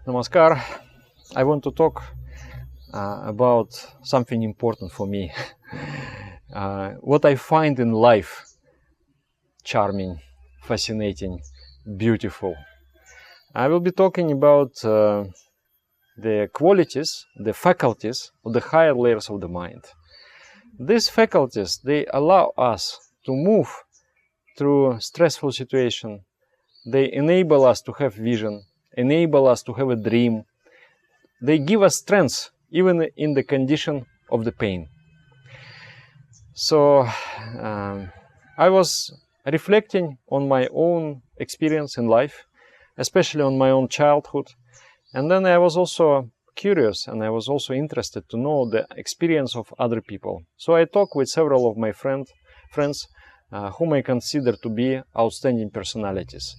Namaskar. I want to talk about something important for me. What I find in life charming, fascinating, beautiful. I will be talking about the qualities, the faculties of the higher layers of the mind. These faculties, they allow us to move through stressful situation. They enable us to have vision, enable us to have a dream. They give us strength even in the condition of the pain. So I was reflecting on my own experience in life, especially on my own childhood. And then I was also curious and I was also interested to know the experience of other people. So I talked with several of my friends whom I consider to be outstanding personalities.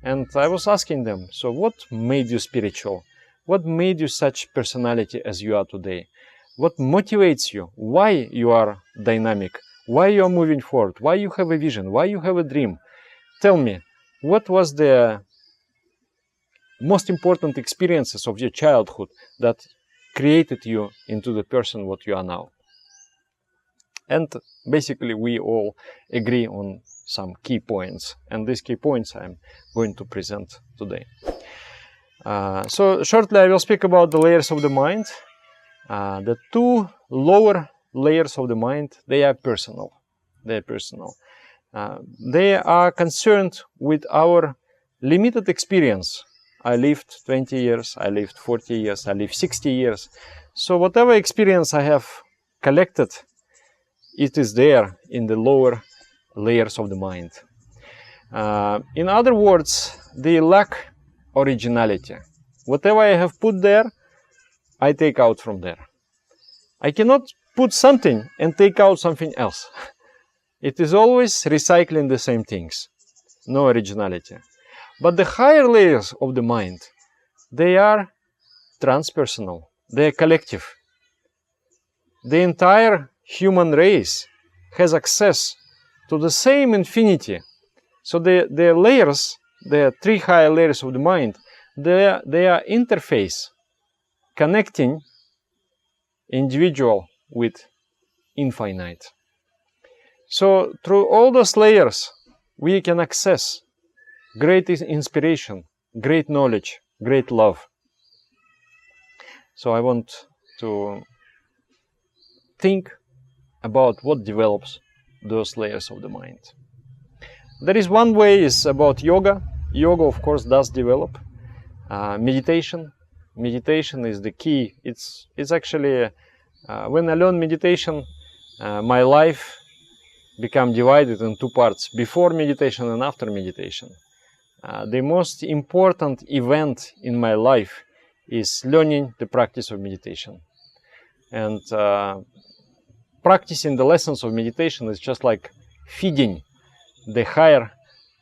And I was asking them, so what made you spiritual? What made you such personality as you are today? What motivates you? Why you are dynamic? Why you are moving forward? Why you have a vision? Why you have a dream? Tell me, what was the most important experiences of your childhood that created you into the person what you are now? And basically we all agree on some key points, and these key points I'm going to present today. So shortly I will speak about the layers of the mind. The two lower layers of the mind, they are personal. They are concerned with our limited experience. I lived 20 years, I lived 40 years, I lived 60 years. So whatever experience I have collected, it is there in the lower layers of the mind. In other words, they lack originality. Whatever I have put there, I take out from there. I cannot put something and take out something else. It is always recycling the same things. No originality. But the higher layers of the mind, they are transpersonal. They are collective. The entire human race has access to the same infinity. So the layers, the three higher layers of the mind, they are interface connecting individual with infinite. So through all those layers, we can access great inspiration, great knowledge, great love. So I want to think about what develops those layers of the mind. There is one way is about yoga. Yoga, of course, does develop. Meditation. Meditation is the key. It's actually, when I learn meditation, my life became divided in two parts, before meditation and after meditation. The most important event in my life is learning the practice of meditation. And practicing the lessons of meditation is just like feeding the higher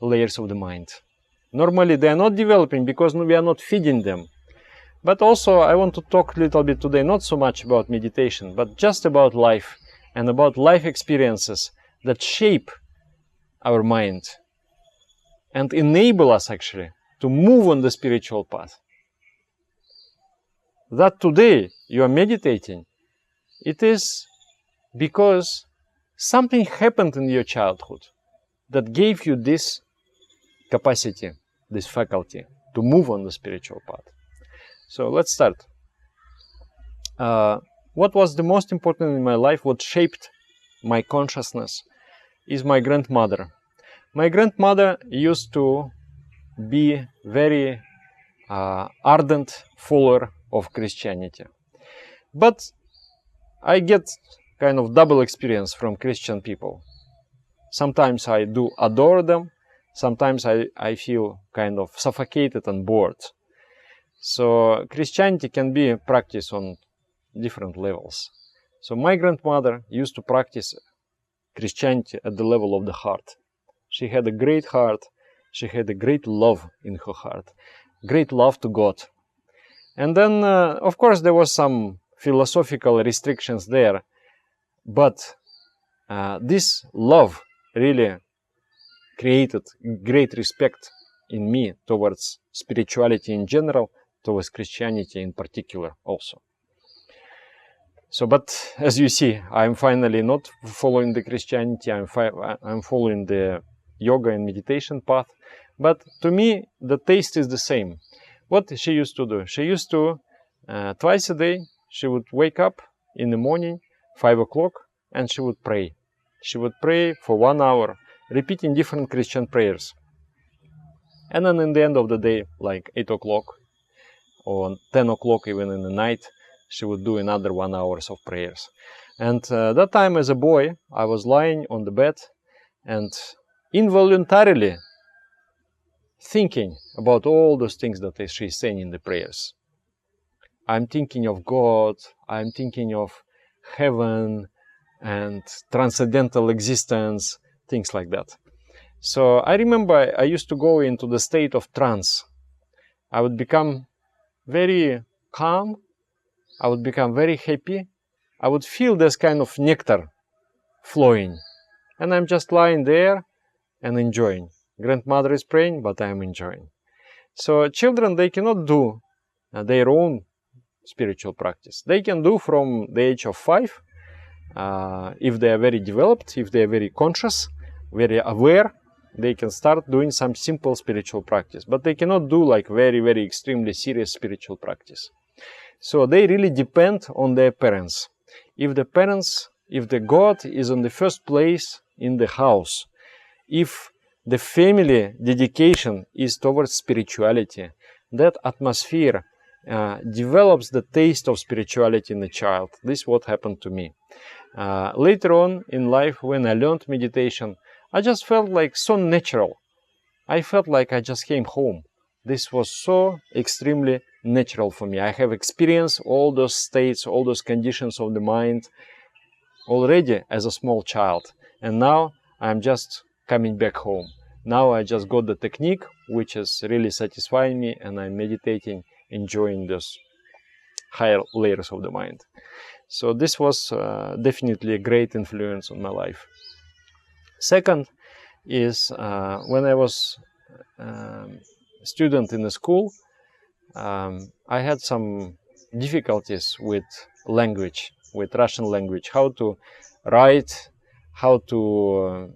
layers of the mind. Normally they are not developing because we are not feeding them. But also I want to talk a little bit today, not so much about meditation, but just about life and about life experiences that shape our mind and enable us actually to move on the spiritual path. That today you are meditating, it is because something happened in your childhood that gave you this capacity, this faculty to move on the spiritual path. So let's start. What was the most important in my life, what shaped my consciousness, is my grandmother. My grandmother used to be very ardent follower of Christianity. But I get kind of double experience from Christian people. Sometimes I do adore them, sometimes I feel kind of suffocated and bored. So Christianity can be practiced on different levels. So my grandmother used to practice Christianity at the level of the heart. She had a great heart, she had a great love in her heart, great love to God. And then, of course, there was some philosophical restrictions there, but this love really created great respect in me towards spirituality in general, towards Christianity in particular also. So, but as you see, I'm finally not following the Christianity, I'm following the yoga and meditation path. But to me, the taste is the same. What she used to do? She used to, twice a day, she would wake up in the morning, 5 o'clock, and she would pray. She would pray for 1 hour, repeating different Christian prayers. And then in the end of the day, like 8 o'clock or 10 o'clock even in the night, she would do another 1 hour of prayers. And that time as a boy, I was lying on the bed and involuntarily thinking about all those things that she's saying in the prayers. I'm thinking of God, I'm thinking of heaven and transcendental existence, things like that. So I remember I used to go into the state of trance. I would become very calm, I would become very happy, I would feel this kind of nectar flowing. And I'm just lying there and enjoying. Grandmother is praying, but I'm enjoying. So children, they cannot do their own spiritual practice. They can do from the age of 5, if they are very developed, if they are very conscious, very aware, they can start doing some simple spiritual practice. But they cannot do like very, very extremely serious spiritual practice. So they really depend on their parents. If the God is on the first place in the house, if the family dedication is towards spirituality, that atmosphere develops the taste of spirituality in the child. This is what happened to me. Later on in life, when I learned meditation, I just felt like so natural. I felt like I just came home. This was so extremely natural for me. I have experienced all those states, all those conditions of the mind already as a small child. And now I'm just coming back home. Now I just got the technique, which is really satisfying me, and I'm meditating, enjoying those higher layers of the mind. So this was definitely a great influence on my life. Second is when I was student in the school, I had some difficulties with language, with Russian language, how to write, how to,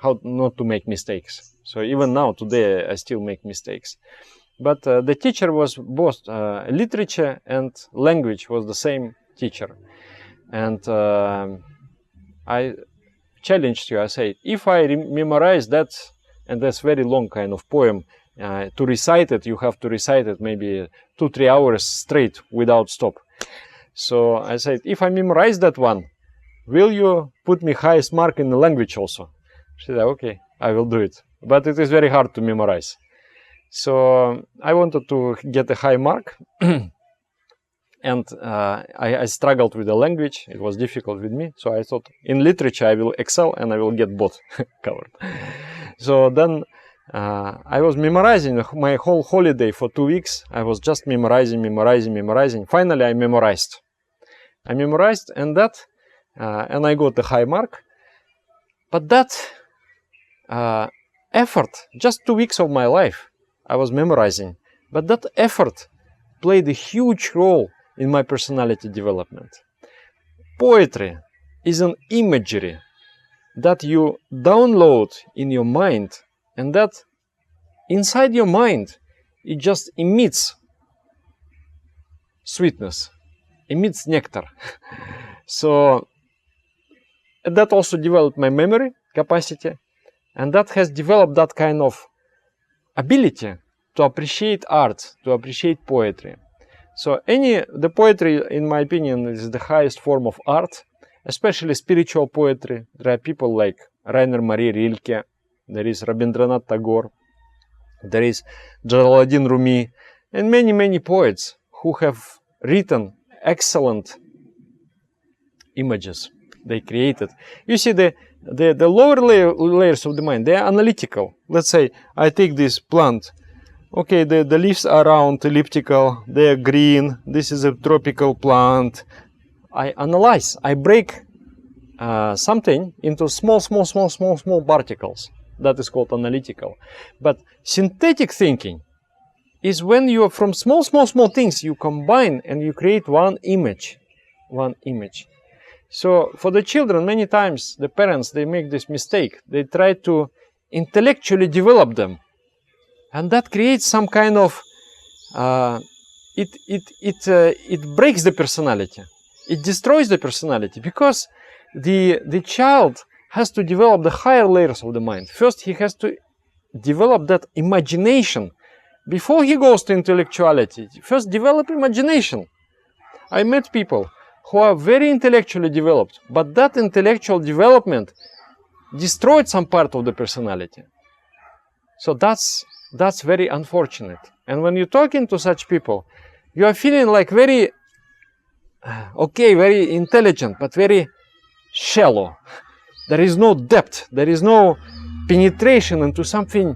how not to make mistakes. So even now, today, I still make mistakes. But the teacher was both literature and language was the same teacher. And I challenged you, I said, if I memorize that, and that's very long kind of poem, to recite it, you have to recite it maybe 2-3 hours straight without stop. So I said, if I memorize that one, will you put me highest mark in the language also? She said, okay, I will do it. But it is very hard to memorize. So I wanted to get a high mark. And I struggled with the language. It was difficult with me. So I thought in literature I will excel and I will get both covered. So then I was memorizing my whole holiday for 2 weeks. I was just memorizing. Finally I memorized. And I got a high mark. But that effort, just 2 weeks of my life, I was memorizing. But that effort played a huge role in my personality development. Poetry is an imagery that you download in your mind, and that inside your mind it just emits sweetness, emits nectar. So that also developed my memory capacity, and that has developed that kind of ability to appreciate art, to appreciate poetry. So the poetry, in my opinion, is the highest form of art, especially spiritual poetry. There are people like Rainer Maria Rilke, there is Rabindranath Tagore, there is Jalaluddin Rumi, and many, many poets who have written excellent images they created. You see, the lower layers of the mind, they are analytical. Let's say I take this plant. Okay, the leaves are round, elliptical, they are green, this is a tropical plant. I analyze, I break something into small particles. That is called analytical. But synthetic thinking is when you are from small things you combine and you create one image. So for the children, many times the parents, they make this mistake. They try to intellectually develop them, and that creates some kind of it breaks the personality. It destroys the personality, because the child has to develop the higher layers of the mind. First, he has to develop that imagination before he goes to intellectuality. First, develop imagination. I met people who are very intellectually developed, but that intellectual development destroyed some part of the personality. So that's very unfortunate. And when you're talking to such people, you are feeling like very intelligent, but very shallow. There is no depth. There is no penetration into something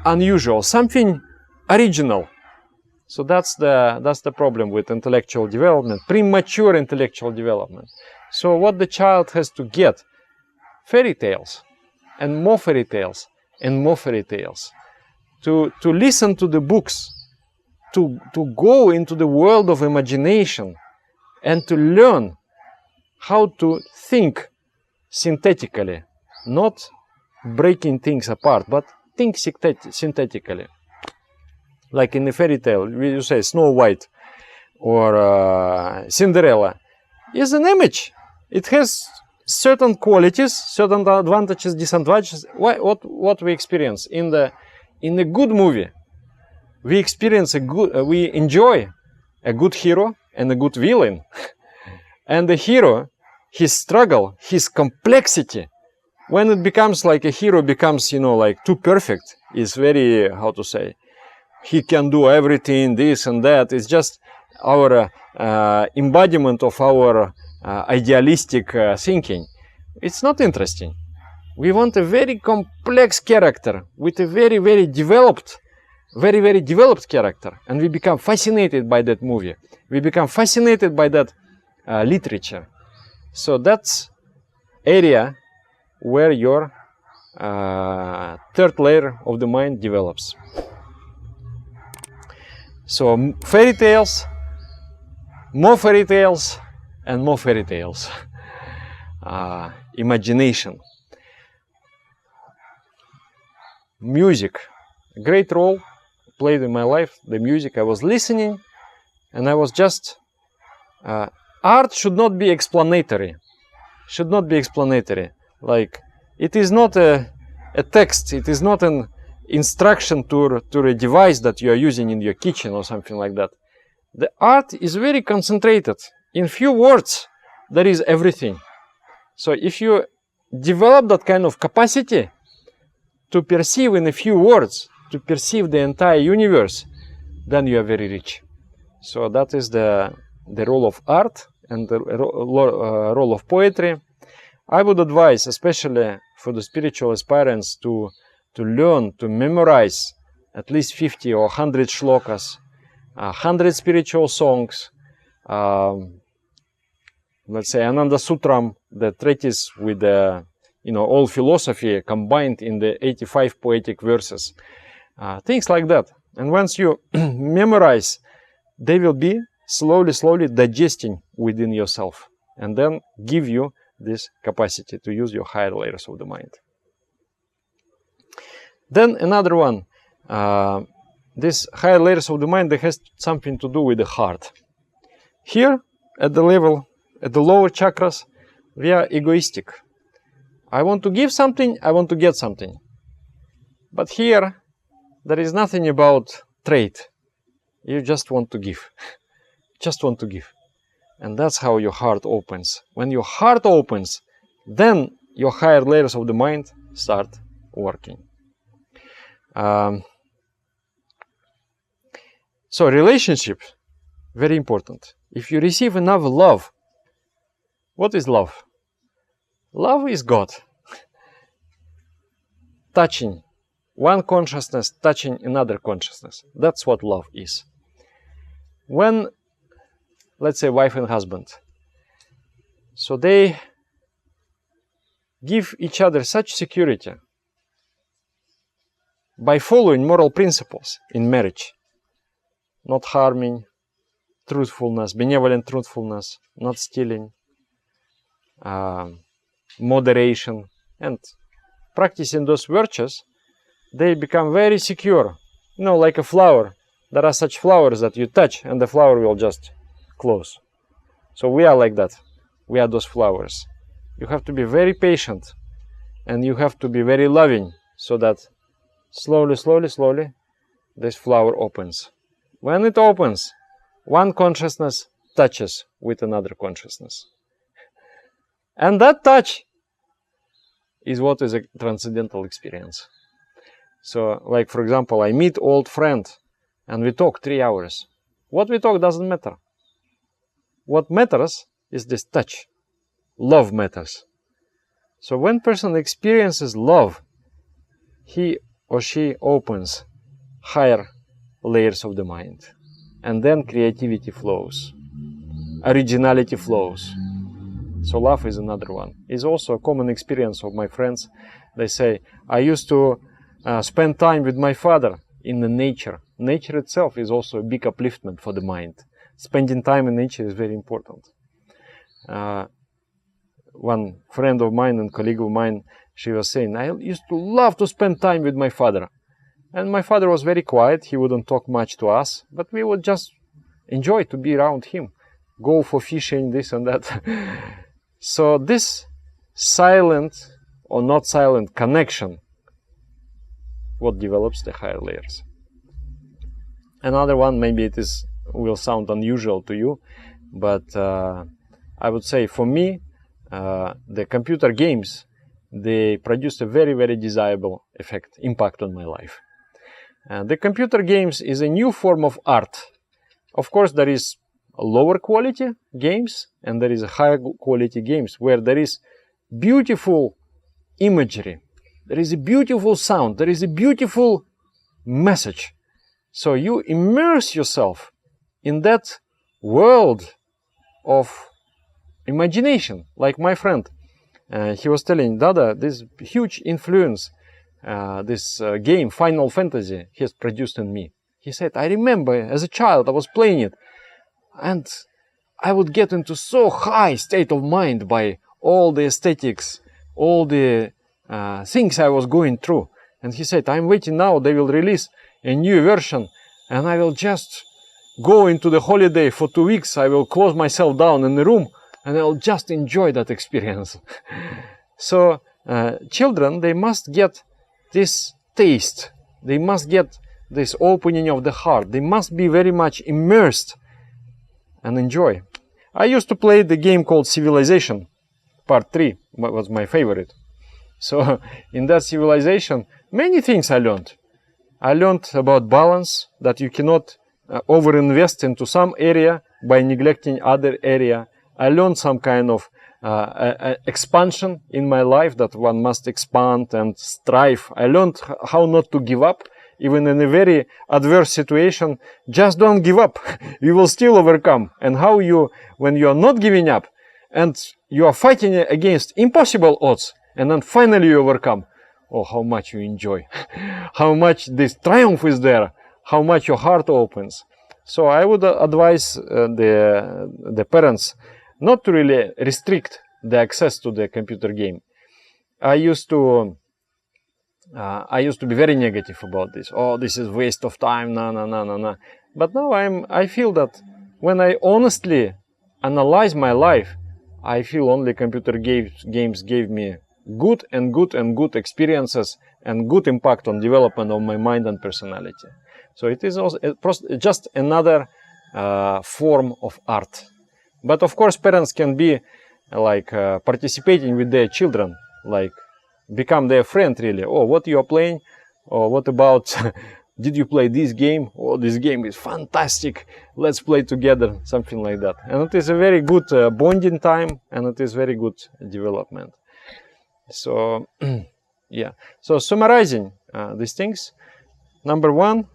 unusual, something original. So that's the problem with intellectual development, premature intellectual development. So what the child has to get, fairy tales, and more fairy tales, and more fairy tales, to listen to the books, to go into the world of imagination, and to learn how to think synthetically, not breaking things apart, but think synthetically. Like in the fairy tale, you say Snow White or Cinderella is an image. It has certain qualities, certain advantages, disadvantages. What we experience in a good movie, we enjoy a good hero and a good villain. And the hero, his struggle, his complexity, when it becomes like a hero becomes, like too perfect, is very, how to say, he can do everything, this and that. It's just our embodiment of our idealistic thinking. It's not interesting. We want a very complex character with a very, very developed character. And we become fascinated by that movie. We become fascinated by that literature. So that's area where your third layer of the mind develops. So fairy tales, more fairy tales, and more fairy tales. Imagination. Music. A great role played in my life. The music, I was listening, and I was just... art should not be explanatory. Like, it is not a text. It is not an instruction to a device that you are using in your kitchen or something like that. The art is very concentrated. In few words, there is everything. So if you develop that kind of capacity to perceive in a few words, to perceive the entire universe, then you are very rich. So that is the role of art and the role of poetry. I would advise, especially for the spiritual aspirants, to learn to memorize at least 50 or 100 shlokas, 100 spiritual songs, let's say Ananda Sutram, the treatise with all philosophy combined in the 85 poetic verses, things like that. And once you memorize, they will be slowly digesting within yourself, and then give you this capacity to use your higher layers of the mind. Then another one, this higher layers of the mind, that has something to do with the heart. Here, at the lower chakras, we are egoistic. I want to give something, I want to get something. But here, there is nothing about trade. You just want to give. Just want to give. And that's how your heart opens. When your heart opens, then your higher layers of the mind start working. So relationship, very important. If you receive enough love, what is love? Love is God. Touching one consciousness, touching another consciousness. That's what love is. When, let's say, wife and husband, so they give each other such security, by following moral principles in marriage. Not harming, truthfulness, benevolent truthfulness, not stealing, moderation, and practicing those virtues, they become very secure. You know, like a flower. There are such flowers that you touch and the flower will just close. So we are like that. We are those flowers. You have to be very patient and you have to be very loving so that slowly, slowly, slowly this flower opens. When it opens, one consciousness touches with another consciousness. And that touch is what is a transcendental experience. So, like for example, I meet old friend and we talk 3 hours. What we talk doesn't matter. What matters is this touch. Love matters. So when person experiences love, he or she opens higher layers of the mind. And then creativity flows. Originality flows. So love is another one. It's also a common experience of my friends. They say, I used to spend time with my father in the nature. Nature itself is also a big upliftment for the mind. Spending time in nature is very important. One friend of mine and colleague of mine, she was saying, I used to love to spend time with my father. And my father was very quiet. He wouldn't talk much to us, but we would just enjoy to be around him. Go for fishing, this and that. So this silent or not silent connection, what develops the higher layers. Another one, maybe it will sound unusual to you, but I would say for me, the computer games, they produced a very, very desirable impact on my life. The computer games is a new form of art. Of course, there is lower quality games and there is a higher quality games where there is beautiful imagery, there is a beautiful sound, there is a beautiful message. So you immerse yourself in that world of imagination. Like my friend, he was telling Dada, this huge influence this game Final Fantasy has produced in me. He said, I remember as a child I was playing it and I would get into so high state of mind by all the aesthetics, all the things I was going through. And he said, I'm waiting now, they will release a new version and I will just go into the holiday for 2 weeks. I will close myself down in the room and I'll just enjoy that experience. So children, they must get this taste. They must get this opening of the heart. They must be very much immersed and enjoy. I used to play the game called Civilization. Part 3 was my favorite. So in that Civilization, many things I learned. I learned about balance, that you cannot overinvest into some area by neglecting other area. I learned some kind of expansion in my life, that one must expand and strive. I learned how not to give up, even in a very adverse situation. Just don't give up. You will still overcome. And how you, when you are not giving up and you are fighting against impossible odds, and then finally you overcome. Oh, how much you enjoy. How much this triumph is there. How much your heart opens. So I would advise the parents not to really restrict the access to the computer game. I used to be very negative about this. Oh, this is waste of time, no. But now I feel that when I honestly analyze my life, I feel only computer games gave me good experiences and good impact on development of my mind and personality. So it is also just another form of art. But of course, parents can be like participating with their children, like become their friend really. Oh, what you are playing? Or what about, did you play this game? Oh, this game is fantastic. Let's play together, something like that. And it is a very good bonding time, and it is very good development. So, yeah. So summarizing these things, number 1,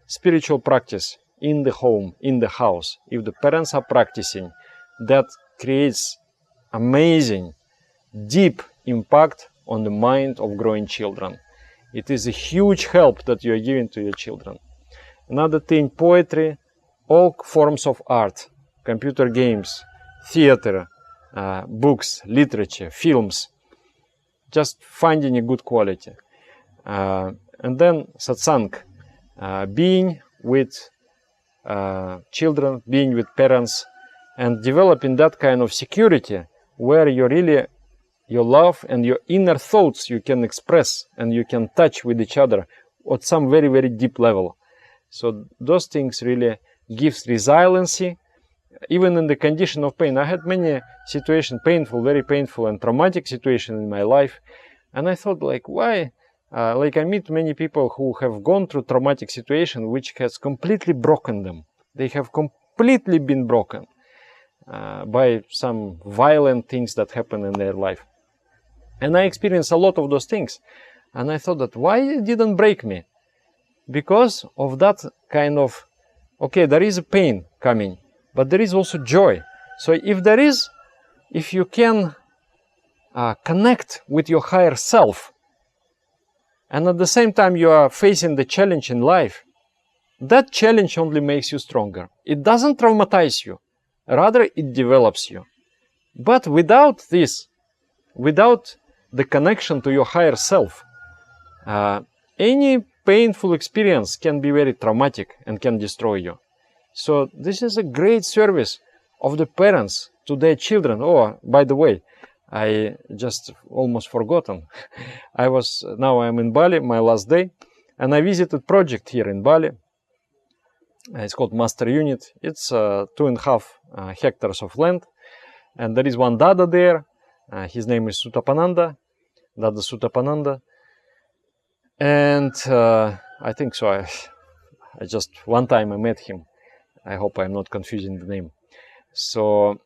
spiritual practice in the home, in the house. If the parents are practicing, that creates amazing, deep impact on the mind of growing children. It is a huge help that you are giving to your children. Another thing, poetry, all forms of art, computer games, theater, books, literature, films, just finding a good quality. And then satsang, being with children, being with parents, and developing that kind of security where you really, your love and your inner thoughts you can express and you can touch with each other at some very, very deep level. So those things really gives resiliency, even in the condition of pain. I had many situations, painful, very painful and traumatic situations in my life. And I thought, like, why? Like I meet many people who have gone through traumatic situation which has completely broken them. They have completely been broken by some violent things that happen in their life. And I experienced a lot of those things. And I thought that why it didn't break me? Because of that kind of, okay, there is a pain coming, but there is also joy. So if you can connect with your higher self, and at the same time you are facing the challenge in life, that challenge only makes you stronger. It doesn't traumatize you, rather it develops you. But without this, without the connection to your higher self, any painful experience can be very traumatic and can destroy you. So this is a great service of the parents to their children. Oh, by the way, I just almost forgotten. Now I'm in Bali, my last day, and I visited project here in Bali. It's called Master Unit. It's 2.5 hectares of land, and there is one Dada there. His name is Sutapananda, Dada Sutapananda. And I think so. I just one time I met him. I hope I'm not confusing the name. So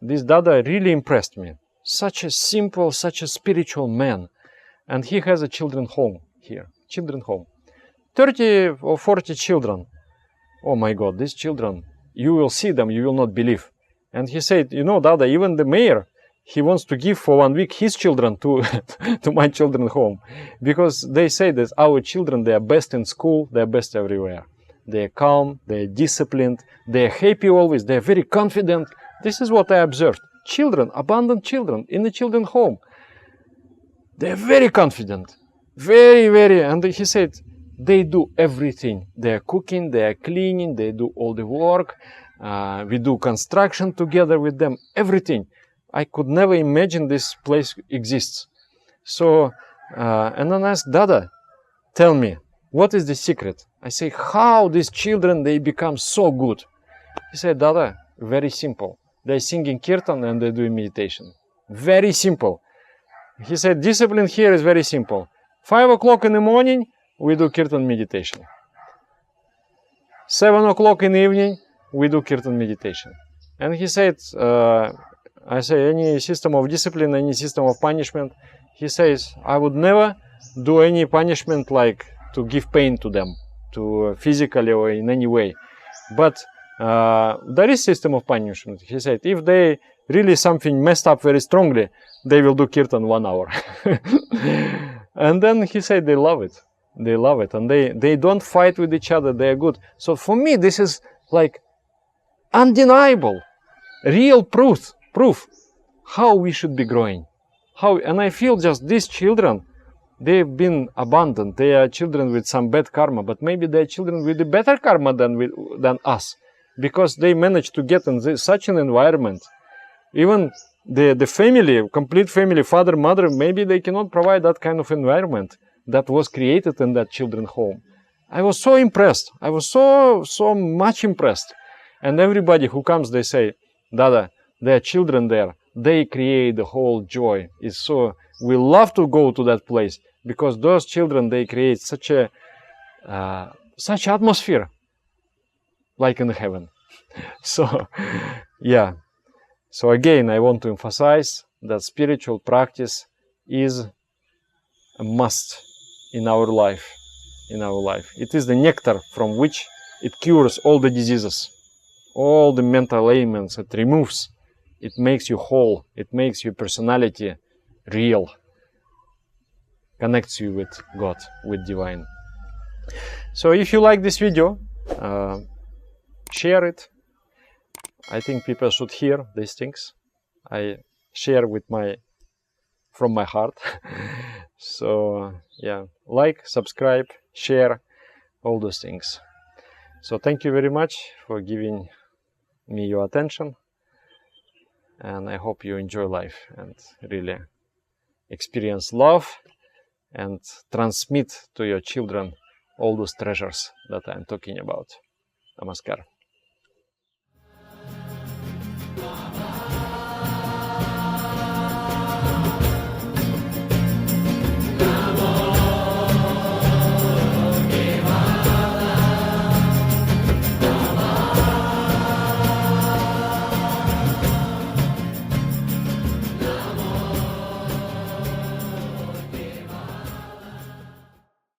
this Dada really impressed me. Such a simple, such a spiritual man. And he has a children home here. Children home. 30 or 40 children. Oh my God, these children, you will see them, you will not believe. And he said, you know, Dada, even the mayor, he wants to give for 1 week his children to, to my children home. Because they say that our children, they are best in school, they are best everywhere. They are calm, they are disciplined, they are happy always, they are very confident. This is what I observed. Children, abandoned children in the children home. They are very confident. Very, very. And he said, they do everything. They are cooking, they are cleaning, they do all the work. We do construction together with them, everything. I could never imagine this place exists. So, and then I asked Dada, tell me, what is the secret? I say, how these children, they become so good? He said, Dada, very simple. They're singing kirtan and they're doing meditation. Very simple. He said, discipline here is very simple. 5 o'clock in the morning, we do kirtan meditation. 7 o'clock in the evening, we do kirtan meditation. And he said, I say, any system of discipline, any system of punishment, he says, I would never do any punishment like to give pain to them, to physically or in any way. But there is system of punishment. He said, if they really something messed up very strongly, they will do kirtan 1 hour. And then he said they love it. They love it. And they don't fight with each other. They are good. So for me, this is like undeniable, real proof how we should be growing. And I feel just these children, they've been abandoned. They are children with some bad karma, but maybe they are children with a better karma than us, because they managed to get in such an environment. Even the family, complete family, father, mother, maybe they cannot provide that kind of environment that was created in that children's home. I was so impressed. I was so much impressed. And everybody who comes, they say, Dada, there are children there. They create the whole joy. It's so, we love to go to that place because those children, they create such atmosphere like in heaven. So, yeah. So again, I want to emphasize that spiritual practice is a must in our life. It is the nectar from which it cures all the diseases, all the mental ailments. It removes. It makes you whole. It makes your personality real. connects you with God, with divine. So if you like this video, share it. I think people should hear these things. I share from my heart. So yeah, like, subscribe, share, all those things. So thank you very much for giving me your attention, and I hope you enjoy life and really experience love and transmit to your children all those treasures that I'm talking about. Namaskar.